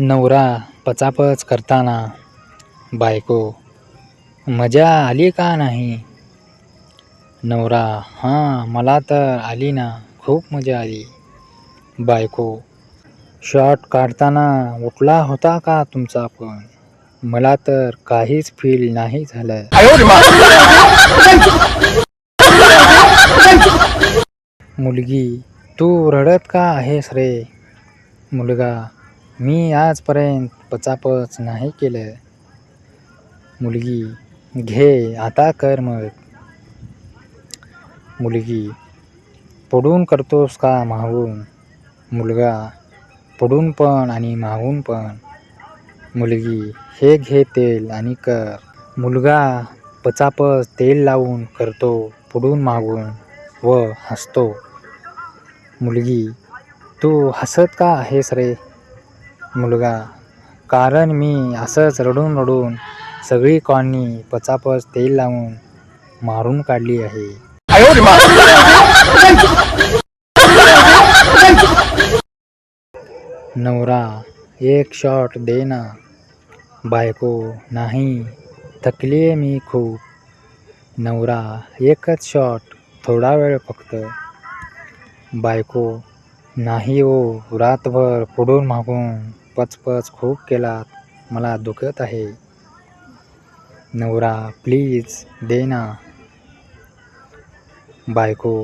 नवरा पचापच करताना बायको मजा आली का नाही. नवरा हां मला तर आली ना, खूप मजा आली. बायको शॉट काढताना उठला होता का तुमचा पण. मला तर काहीच फील नाही झालं. मुलगी तू रडत का आहेस रे. मुलगा मी आजपर्यंत पचापच नाही केलं. मुलगी घे आता कर मग. मुलगी पुढून करतोस का मागून. मुलगा पुढून पण आणि मागून पण. मुलगी हे घे तेल आणि कर. मुलगा पचापच तेल लावून करतो पुढून मागून व हसतो. मुलगी तू हसत का आहेस रे. मुलगा कारण मी असंच रडून रडून सगळी कॉलनी पचापच तेल लावून मारून काढली आहे. नवरा एक शॉट दे ना. बायको नाही थकलीये मी खूप. नवरा एकच शॉट थोडा वेळ फक्त. बायको नाही ओ रातभर पुढून मागून पचपच खूप केलात मला दुखत आहे. नवरा प्लीज दे ना. बायको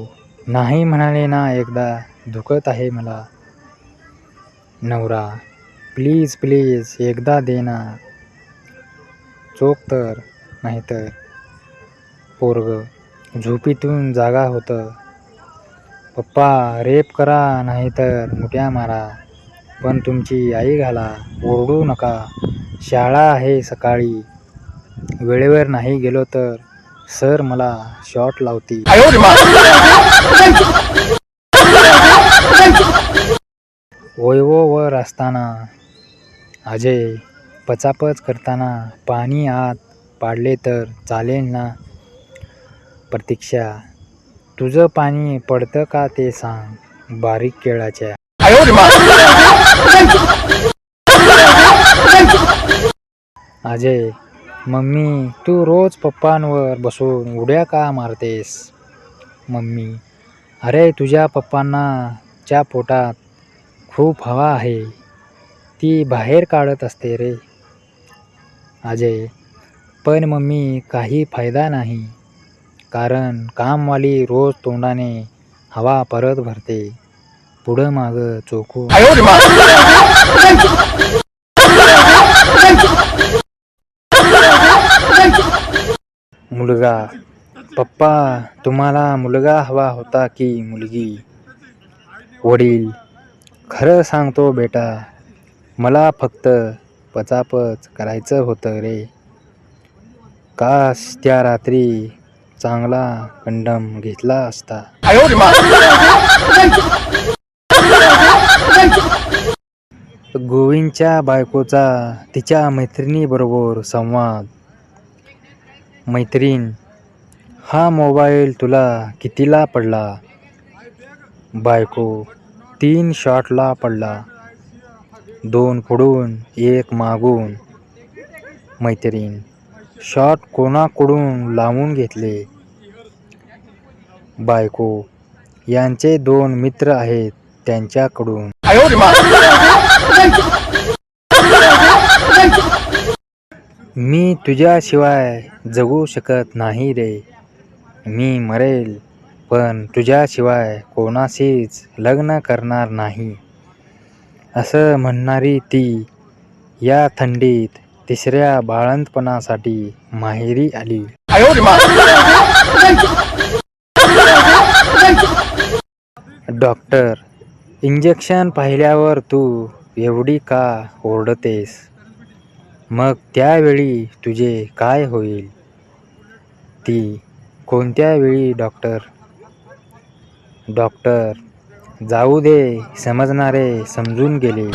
नाही म्हणाले ना एकदा दुखत आहे मला. नवरा प्लीज प्लीज एकदा दे ना. चोख तर नाहीतर. पोरग झोपीतून जागा होतं. पप्पा रेप करा नाहीतर मुठ्या मारा, पण तुमची आई घाला, ओरडू नका. शाळा आहे सकाळी, वेळेवर नाही गेलो तर सर मला शॉट लावतील. वोयवोवर असताना अजय पचापच करताना पाणी आत पाडले तर चालेल ना. प्रतीक्षा तुझं पाणी पडतं का ते सांग बारीक केळाच्या. अजय मम्मी तू रोज पप्पांवर बसून उड्या का मारतेस. मम्मी अरे तुझ्या पप्पांना च्या पोटात खूप हवा आहे, ती बाहेर काढत असते रे. अजय पण मम्मी काही फायदा नाही, कारण कामवाली रोज तोंडाने हवा परत भरते पुढं मागं चोखून. मुलगा पप्पा तुम्हाला मुलगा हवा होता की मुलगी. वडील खरं सांगतो बेटा, मला फक्त पचापच करायचं होतं रे. काश त्या रात्री चांगला कंडम घेतला असता. गोविंदच्या बायकोचा तिच्या मैत्रिणीबरोबर संवाद. मैत्रीण हा मोबाईल तुला कितीला पडला. बायको 3 शॉटला पडला, 2 पुढून 1 मागून. मैत्रीण शॉट कोणाकडून लावून घेतले. बायको यांचे 2 मित्र आहेत त्यांच्याकडून. मी तुझ्याशिवाय जगू शकत नाही रे. मी मरेल पण तुझ्याशिवाय कोणाशीच लग्न करणार नाही, असं म्हणणारी ती या थंडीत 3ऱ्या बाळंतपणासाठी माहेरी आली. डॉक्टर इंजेक्शन पाहिल्यावर तू एवढी का ओरडतेस. मग त्यावेळी तुझे काय होईल. ती कोणत्या वेळी डॉक्टर. डॉक्टर जाऊ दे समजणारे समजून गेले.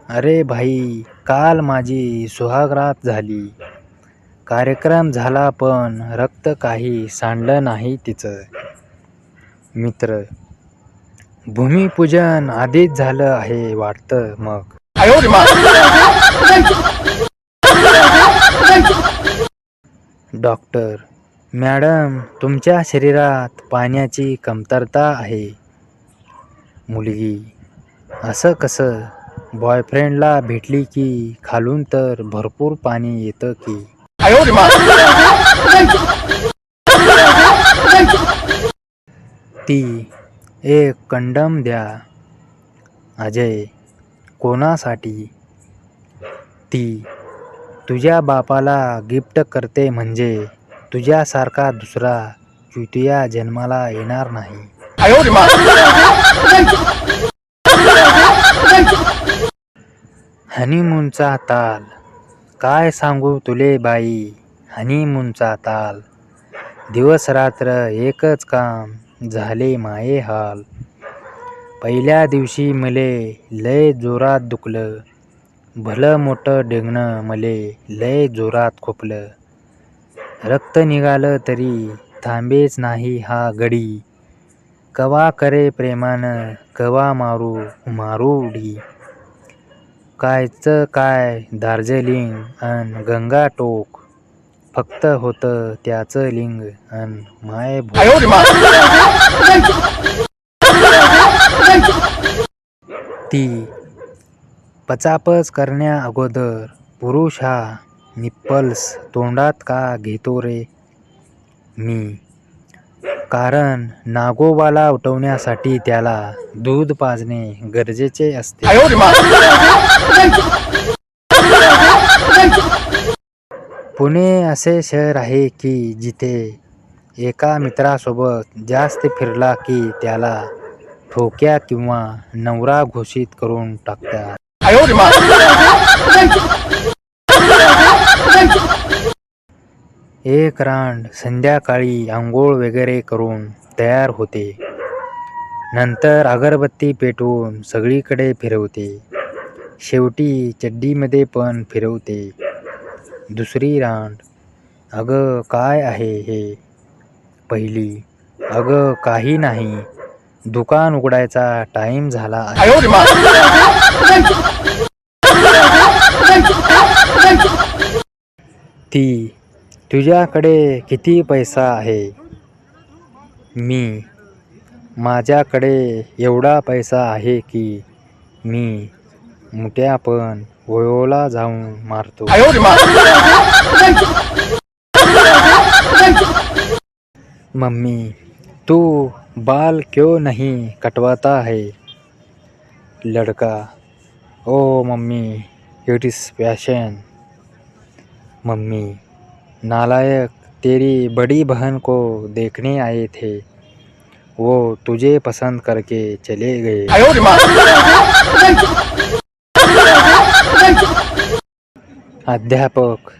अरे भाई काल माझी सुहागरात झाली. कार्यक्रम झाला पण रक्त काही सांडलं नाही तिचं. मित्र भूमिपूजन आधीच झालं आहे वाटतं मग. डॉक्टर, मॅडम तुमच्या शरीरात पाण्याची कमतरता आहे. मुलगी, असं कसं? बॉयफ्रेंडला भेटली की खालून तर भरपूर पाणी येतं की. ती, एक कंडम द्या. अजय, कोणासाठी? ती, तुझ्या बापाला गिफ्ट करते म्हणजे तुझ्यासारखा दुसरा चुतिया जन्माला येणार नाही. हनीमूनचा ताल, काय सांगू तुले बाई. हनीमूनचा ताल, दिवस रात्र एकच काम, झाले माये हाल. पहिल्या दिवशी मले लय जोरात दुखलं, भलं मोठं डेंगणं मले लय जोरात खोपलं. रक्त निघालं तरी थांबेच नाही हा गडी. कवा करे प्रेमानं, कवा मारू मारू उडी. कायचं काय दार्जिलिंग अन गंगाटोक, फक्त होतं त्याचं लिंग अन माय ती, पचापच करण्या अगोदर पुरुष हा निप्पल्स तोंडात का घेतो रे? मी, कारण नागोबाला उठवण्यासाठी त्याला दूध पाजणे गरजेचे असते. पुणे असे शहर आहे की जिथे एका मित्रासोबत जास्त फिरला की त्याला ठोक्या किंवा नवरा घोषित करून टाकतात. एक रांड संध्याकाळी आंघोळ वगैरे करून तयार होते. नंतर अगरबत्ती पेटवून सगळीकडे फिरवते. शेवटी चड्डीमध्ये पण फिरवते. दुसरी रांड, अगं काय आहे हे? पहिली, अगं काही नाही, दुकान उघडायचा टाइम झाला आहे. ती, तुझ्याकडे किती पैसा आहे? मी, माझ्याकडे एवढा पैसा आहे की मी मुठ्या पण ओयोला जाऊन मारतो. मम्मी, तू बाल क्यों नहीं कटवाता है? लड़का, oh mummy, it is fashion. Mummy, नालायक, तेरी बड़ी बहन को देखने आए थे, वो तुझे पसंद करके चले गए. अध्यापक,